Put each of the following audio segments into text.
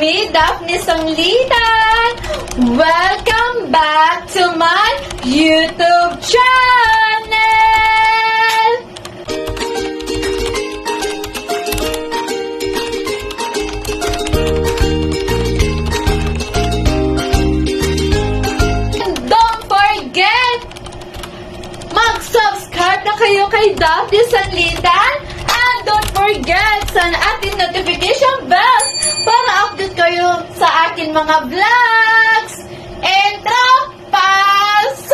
me, Daphne Sanglitan. Welcome back to my YouTube channel! And don't forget, mag-subscribe na kayo kay Daphne Sanglitan. And don't forget sa ating notification bells para update kayo sa aking mga vlogs. Entro, pasok!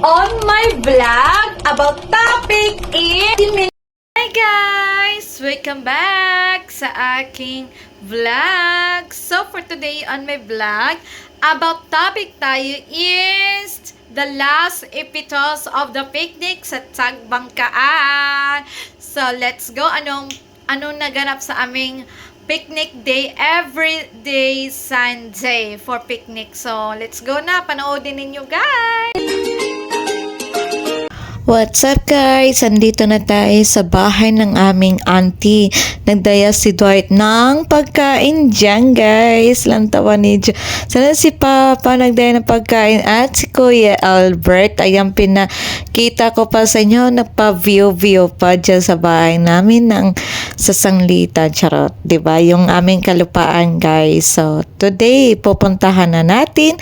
On my vlog about topic is... Hi guys! Welcome back sa aking vlog. So for today on my vlog, about topic tayo is the last epitos of the picnic sa Tagbangkaan. So let's go. Anong naganap sa aming picnic day every day Sunday for picnic. So let's go na. Panoodin ninyo guys! What's up guys? Andito na tayo sa bahay ng aming auntie. Nagdaya si Dwight ng pagkain dyan guys. Lantawa ni Jo. Sana si Papa nagdaya ng pagkain at si Kuya Albert. Ayan pinakita ko pa sa inyo. Nagpa-view pa dyan sa bahay namin ng sasanglitan. Charot. Diba? Yung aming kalupaan guys. So today pupuntahan na natin.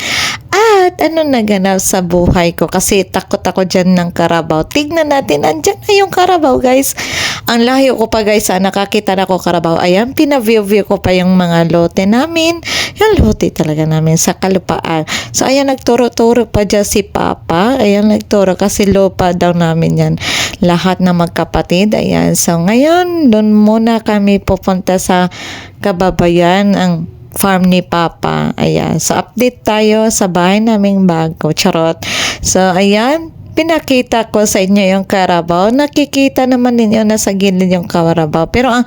At ano naganap sa buhay ko kasi takot ako dyan ng karabaw. Tignan natin, andyan na yung karabaw guys. Ang layo ko pa guys, nakakita na ko karabaw. Ayan, pinaview ko pa yung mga lote namin. Yung lote talaga namin sa kalupaan. So ayan, nagturo-turo pa dyan si Papa. Ayan, nagturo kasi lupa daw namin yan. Lahat na magkapatid. Ayan, so ngayon, doon muna kami pupunta sa kababayan, ang farm ni Papa. Ayan. So, update tayo sa bahay naming bago. Charot. So, ayan. Pinakita ko sa inyo yung karabaw. Nakikita naman ninyo na sa gilid yung karabaw. Pero ang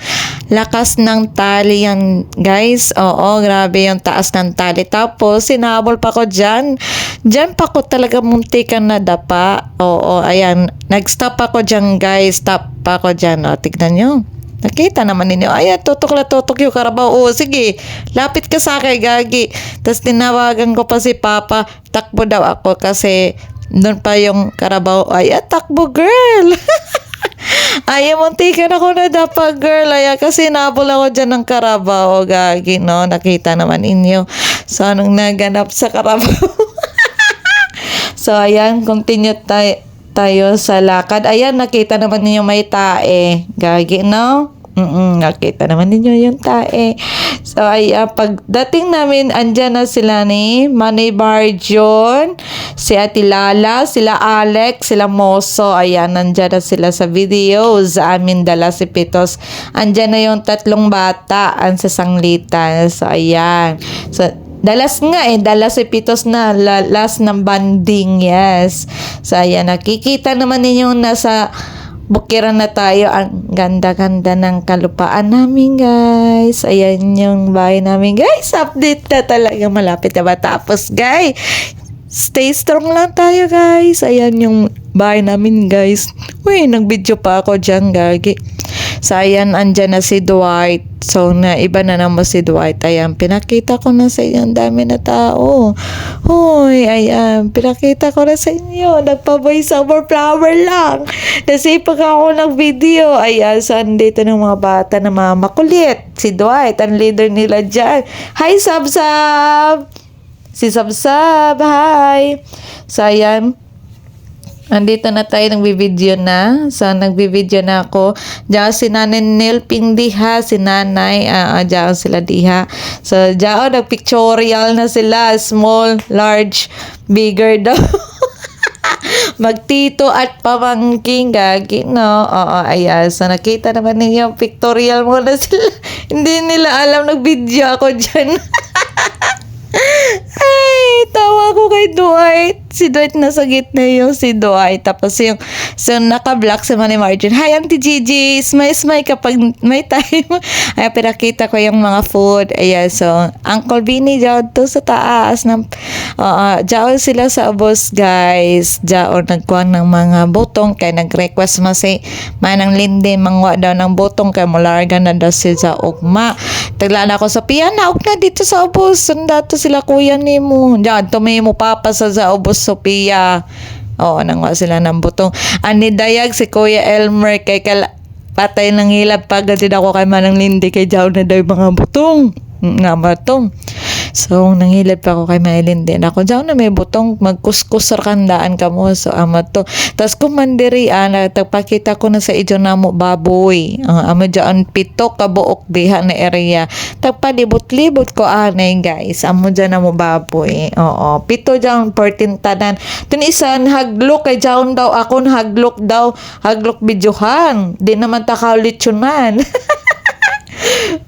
lakas ng tali yan, guys. Oo, grabe yung taas ng tali. Tapos, sinabol pa ko dyan. Dyan pa ko talaga muntikan na dapa. Oo, ayan. Nag-stop ako dyan, guys. Stop pa ko dyan. O, tignan nyo. Nakita naman ninyo, ay, tutok yung karabaw. O, sige, lapit ka sa akin, gagi. Tapos tinawagan ko pa si Papa, takbo daw ako kasi doon pa yung karabaw. Ay, takbo, girl. Ay, muntikan ako na dapat, girl. Ay, kasi nabol ako dyan ng karabaw. O, gagi, no? Nakita naman ninyo. So, anong naganap sa karabaw? So, ayan, continue tayo sa lakad. Ayan, nakita naman ninyo may tae. Gagi, no? Nakita naman ninyo yung tae. So, ayan, pagdating namin, andyan na sila ni Manny Barjon, si Ate Lala, sila Alex, sila Moso. Ayan, andyan na sila sa video. Sa amin dala si Pitos. Andyan na yung tatlong bata ang sasanglitan. So, ayan. So, dalas nga dalas si Pitos na last ng banding, yes. So ayan, nakikita naman ninyo nasa bukiran na tayo. Ang ganda-ganda ng kalupaan namin guys. Ayan yung bahay namin guys. Update na talaga, malapit na matapos guys. Stay strong lang tayo guys. Ayan yung bahay namin guys. Uy, nag-video pa ako dyan gagi. So, ayan, andyan na si Dwight. So, iba na naman si Dwight. Ayan, pinakita ko na sa inyo. Ang dami na tao. Hoy, ayan, pinakita ko na sa inyo. Nagpa-voice over flower lang. Nasipag ako ng video. Ayan, so, andito ng mga bata na mga makulit. Si Dwight, ang leader nila dyan. Hi, Sab-Sab! Si Sab-Sab, hi! So, ayan, Andito na tayo, nagbibideo na. So, nagbibideo na ako. Diyan si Nanay Nilping diha, si Nanay, diyan sila diha. So, diyan, nagpictorial na sila. Small, large, bigger daw. Magtito at pamangking gagi, no? Oo, ayan. So, nakita naman ninyo, pictorial muna sila. Hindi nila alam, nag-video ako dyan. Ay, tawa ko kay Dwight. Si Dwight nasa gitna yung si Dwight. Tapos yung naka-black si Manny Margin. Hi, Auntie Gigi. Smile kapag may time. Ay, pinakita ko yung mga food. Ayan, so, Uncle Vinny dyan to sa taas. Dyan sila sa ubos, guys. Dyan nagkuhan ng mga butong. Kaya nag-request mo si Manang Lindy. Mangwa daw ng butong. Kaya mularga na daw sila sa ugma. Taglaan ako sa piana. Huwag na dito sa ubos. Sunda to sila kuya ni mo. Dyan, tumay mo papa sa ubos Sophia. Oo, nangwa sila ng butong. Ani dayag si Kuya Elmer kay patay ng hilap pagod din ako kay Manang Lindy kay Jaw na daw yung mga butong. Nga butong. So, nangilad pa ako kay Maylin din. Ako, dyan na may butong, magkuskus kandaan ka mo. So, ama to. Tapos, kumandiri, nagpakita ko na sa idyo na mo baboy. Ama dyan, pito kabuok diha na area. Tagpalibot-libot ko, anay, guys. Amo dyan na mo baboy. Oo. Pito dyan, 14 tanan. Tunisan, haglok, kay dyan daw, akon haglok daw, haglok bidyuhan. Di naman takaulit-yunan.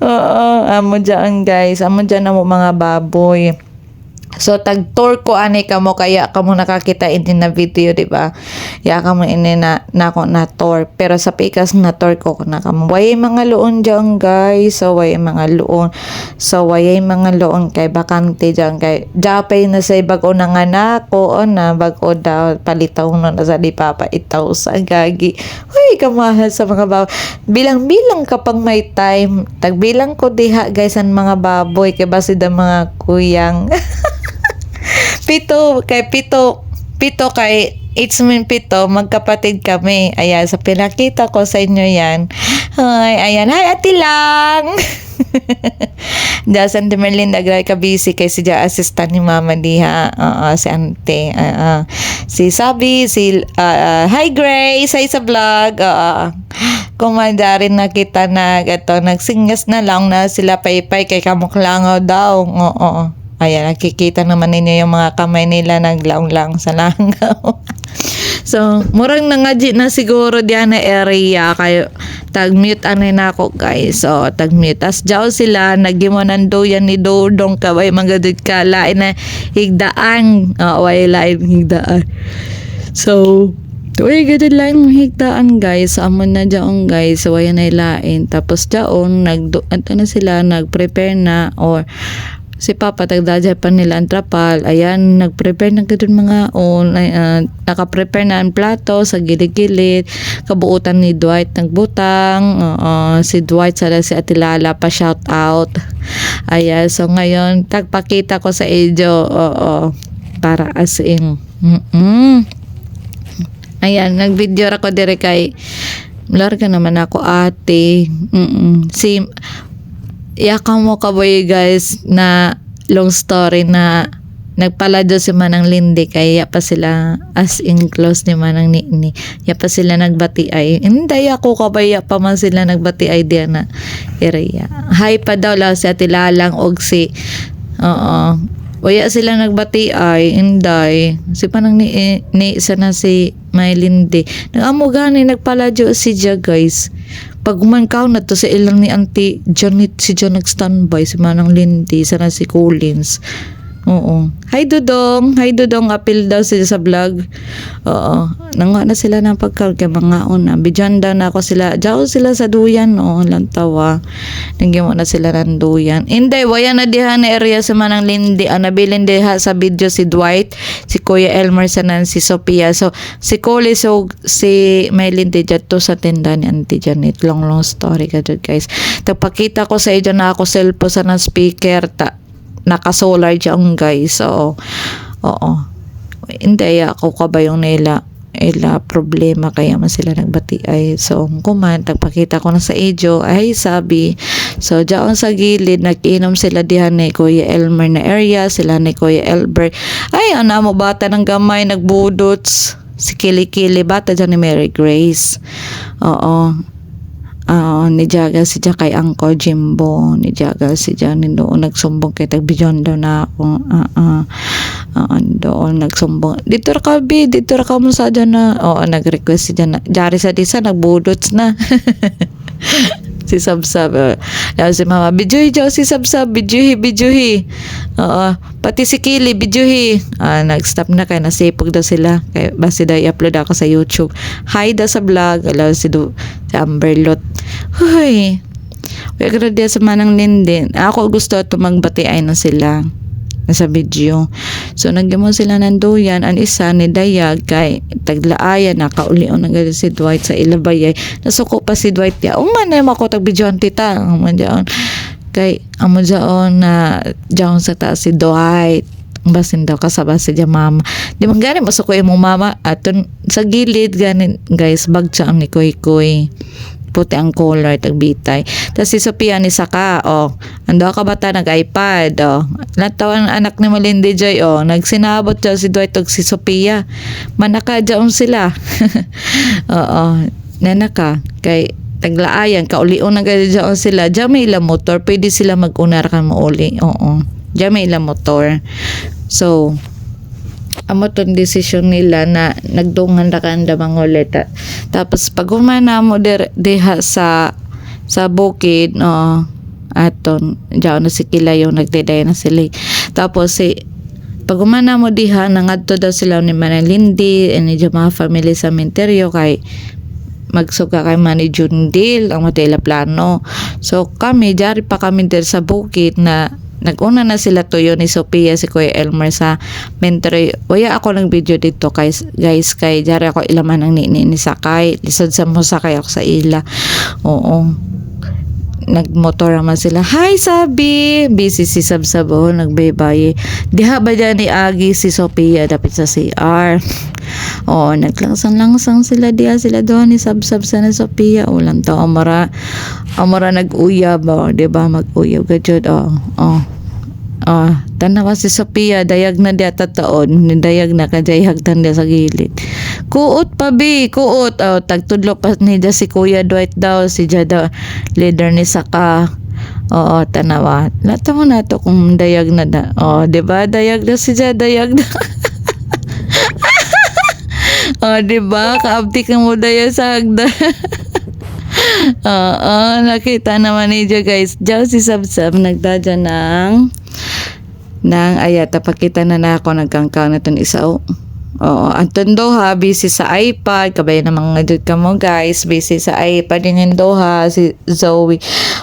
Oo, amo dyan guys. Amo dyan na mo mga baboy. So, tag-tour ko ani ka mo, kaya ka mo nakakita ini na video, di ba? Ya ka mo ini na ako na tour. Pero sa pikas na tour ko na ka mo. Way mga luon dyan, guys. So, way mga luon. So, way mga luon kay bakante dyan. Kay Japay na say bago na nga na ko, na bago daw palitaw na sa di papa itaw sa gagi. Uy, kamahal sa mga baboy. Bilang-bilang kapag may time. Tagbilang ko diha, guys, ang mga baboy. Kaya basi da mga kuyang. Pito kay it's mean pito, magkapatid kami. Ayan, sa pinakita ko sa inyo yan. Ayan, hi ati lang. Diyan sa Auntie Merlinda, agad ka busy kay si Diyan assistant ni Mama diha. Si Auntie. Si Sabi, hi Grace, hi sa vlog. Kumanda rin na kita nagsingas na lang na sila paypay kay kamuklangaw daw. Oo. Ayan, nakikita naman ninyo yung mga kamay nila naglaong-lang sa langaw. So, murang nangadji na siguro diyan na area kayo tag-mute anay na ako guys. So, tag-mute. As jaw sila nagimonan doyan ni Dodong kaway magadud ka lain na higdaan. Way lain higdaan. So, tuloy ganun lang higdaan guys. Amon na dyan guys. So, ayan ay lain. Tapos dyan, nag-prepare na or si Papa tagdadya pa nila ang trapal. Ayan, nag-prepare na ganun mga naka-prepare na ang plato sa gilid-gilid. Kabuutan ni Dwight nagbutang. Si Dwight sa si Atilala pa shout out. Ayan, so ngayon tagpakita ko sa Ejo. Para as in. Ayan, nag-video ako dire kay larga naman ako ate. Yaka mo kaboy guys na long story na nagpalado si Manang Lindy kaya pa sila as in close ni Manang Nini. Ya pa sila nagbati ay. Hindi ako kabaya pa man sila nagbati ay diyan na area. Hi pa daw lang si Ate Lalang og si Waya sila nagbati ay inday. Si Manang ni sana si May Lindy. Nagamo gani nagpaladyo si Dia guys. Pag umankaw na to sa ilang ni Auntie Janet, si John nag-standby, si Manang Lindy, sana si Collins. Oo. Hi Dudong, apil daw sila sa vlog. Oo. Nangwa na sila ng pagkarga mga una. Bidyan daw na ako sila. Diyaw sila sa duyan. Oo, lang tawa. Nangyay mo na sila ng duyan. Inday, waya na diha na area sa Manang Lindy. Nabilin diha sa video si Dwight, si Kuya Elmer, sanan si Sophia. So, si Cole, so si May Lindy dyan to sa tinda ni Auntie Janet. Long story ka dyan, guys. Tagpakita ko sa iyo na ako cellphone sa ng speaker. Naka-solar dyan guys. So, oo. Hindi ako kabayong nila problema kaya man sila nagbati ay. So, kuman, tagpakita ko na sa Ejo ay sabi. So, dyan sa gilid, nag-inom sila dihan ni Kuya Elmer na area. Sila ni Kuya Elbert. Ay, mo bata ng gamay, nagbudots. Si Kili-Kili, bata dyan ni Mary Grace. Oo. Ni Jaga si Jack kay Uncle Jimbo. Ni Jaga si Jack ni doon nagsumbong kay Tagbijon daw na ako. Doon nagsumbong. Dito ra ka, Bi. Dito ra ka mo sa dyan na. Oo, nag-request si Jan. Jari sa disa, nagbudots na. Si Sabsab. Si Mama, bijuhi daw si Sabsab. Bijuhi. Oo. Pati si Kili, bijuhi. Nag-stop na kaya nasipog daw sila. Kaya basi daw i-upload ako sa YouTube. Hi daw sa vlog. Si Amberlot. Huy. Kaya gano'n diya sa manang Linden. Ako gusto ito magbatiay na sila sa video. So nagyamo sila ng duyan. Ang isa ni Dayag kay taglaayan nakaulion na gano'n si Dwight sa ilabayay. Nasuko pa si Dwight ya. Umanay mo ako tagbidyoan tita. Umanjaon. Kay amo jaon na jaon sa taas si Dwight. Basin daw kasaba si dia mama. Di man gani masuko imong mama aton sa gilid ganin guys bagsa ang ni Koy. Puti ang color tagbitay. Tapos si Sophia ni Saka, ando ka bata nag-iPad, Natawan anak ni Malindi Joy, nagsinabot daw si Dwight og si Sophia. Manaka daw sila. Nanaka kay taglaayan kaulion na gid daw sila. Diyan may ilang motor, pwede sila mag-unar kan mo uli. Diyan may ilang motor. So amo tong desisyon nila na nagdungan ra kan da mangoleta. Tapos pag humana mo deha sa bukid aton diaw na si Kilayo nagdeday na sila. Tapos pag humana mo diha nangadto daw sila ni Manalindi and ni mga family sa cemetery kay magsuga kay Manny Jundil ang matela plano. So kami jari pa kami der sa bukid na nag-una na sila tuyo ni Sophia si Kuya Elmer sa mentory. Waya ako ng video dito guys kay jari ako ilaman ng nini ni Sakay. Lisod sa mo Sakay ako sa ila. Oo. Nagmotor naman sila. Hi Sabi! Busy si Sabsabo. Nagbaybay. Diha ba dyan ni Agi si Sophia dapit sa CR? Naglangsang-langsang sila diha sila doon ni Sabsab sa na Sophia. Ulang to amara nag-uyab. Diba mag-uyab ka dyan. Tanawa si Sophia, dayag na diya tataon, dayag na kajayag tan diya sa gilid. Kuot pa bi, kuot. Tagtudlo pa ni diya si Kuya Dwight daw, si Jada, leader ni Saka. Tanawa. Lata mo na to kung dayag na da. Diba? Dayag na si Jada, dayag na. Diba? Kaabti ka mo dayag sa hagda. Nakita naman niyo guys. Diyan si Sabsab nagdadya ng ayata pakita na ako nagkangkang na itong isa Anton Doha busy sa iPad kabay na mga dud ka mo guys busy sa iPad din yung Doha si Zoe.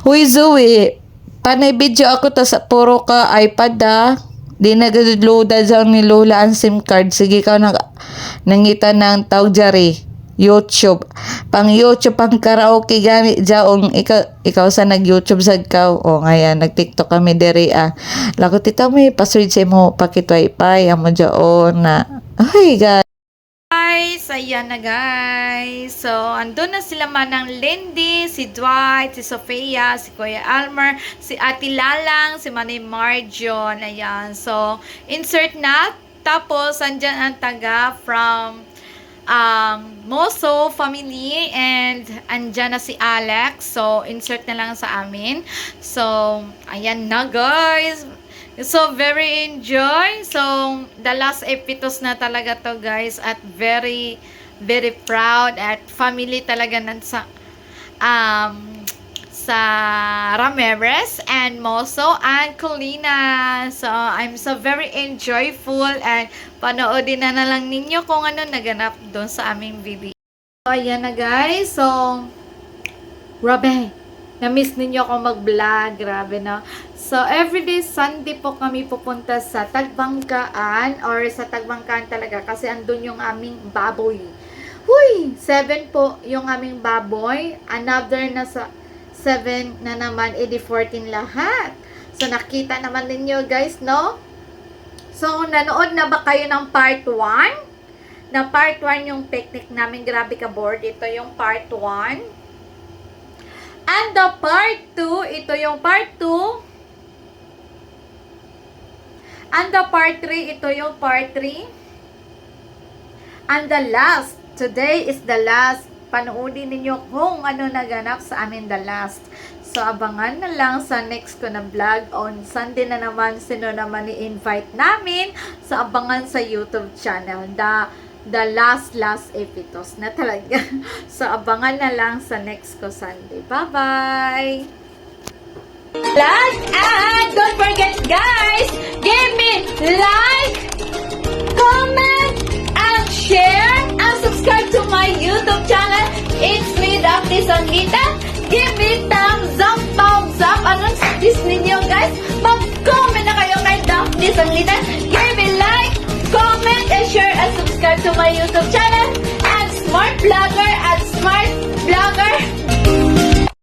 Uy Zoe, panay video ako ta sa puro ka iPad di na loada dyan ni Lola ang SIM card. Sige ka nangita ng tawag jari YouTube. Pang YouTube, pang karaoke gani jaong ikaw sa nag-YouTube sa ikaw. Ngayon nag-TikTok kami diri Lakot ito may password sa mo pakit wifi amo jaon na. Ay guys. Ayan na guys. So, andun na sila manang Lindy, si Dwight, si Sophia, si Kuya Almer, si Ate Lalang, si Manay Marjon. Ayan. So, insert na. Tapos, andyan ang taga from Moso family and andyan na si Alex. So, insert na lang sa amin. So, ayan na guys. So, very enjoy. So, the last epitos na talaga to guys at very, very proud at family talaga sa Ramirez and Moso and Colina. So, I'm so very enjoyful and panoodin na lang ninyo kung ano naganap doon sa aming video. So, ayan na guys. So, grabe. Na-miss ninyo ako mag-vlog. Grabe no. So, everyday Sunday po kami pupunta sa Tagbangkaan or sa Tagbangkaan talaga kasi andun yung aming baboy. Huy! 7 po yung aming baboy. Another na sa 7 na naman, edi 14 lahat. So, nakita naman ninyo guys, no? So, nanood na ba kayo ng part 1? Na part 1 yung picnic namin. Grabe ka board. Ito yung part 1. And the part 2, ito yung part 2. And the part 3, ito yung part 3. And the last, today is the last. Panoodin ninyo kung ano naganap sa amin the last. So, abangan na lang sa next ko na vlog. On Sunday na naman, sino naman i-invite namin. So, abangan sa YouTube channel. The last epitos na talaga. So, abangan na lang sa next ko Sunday. Bye-bye! And don't forget guys, give me like, comment, and share, and subscribe to my YouTube channel. It's me, Daphne Sanlita. Give me thumbs up. Anong suggest ninyo guys? Mag-comment na kayo kay Daphne Sanlita. Give me like, comment, and share, and subscribe to my YouTube channel. And smart vlogger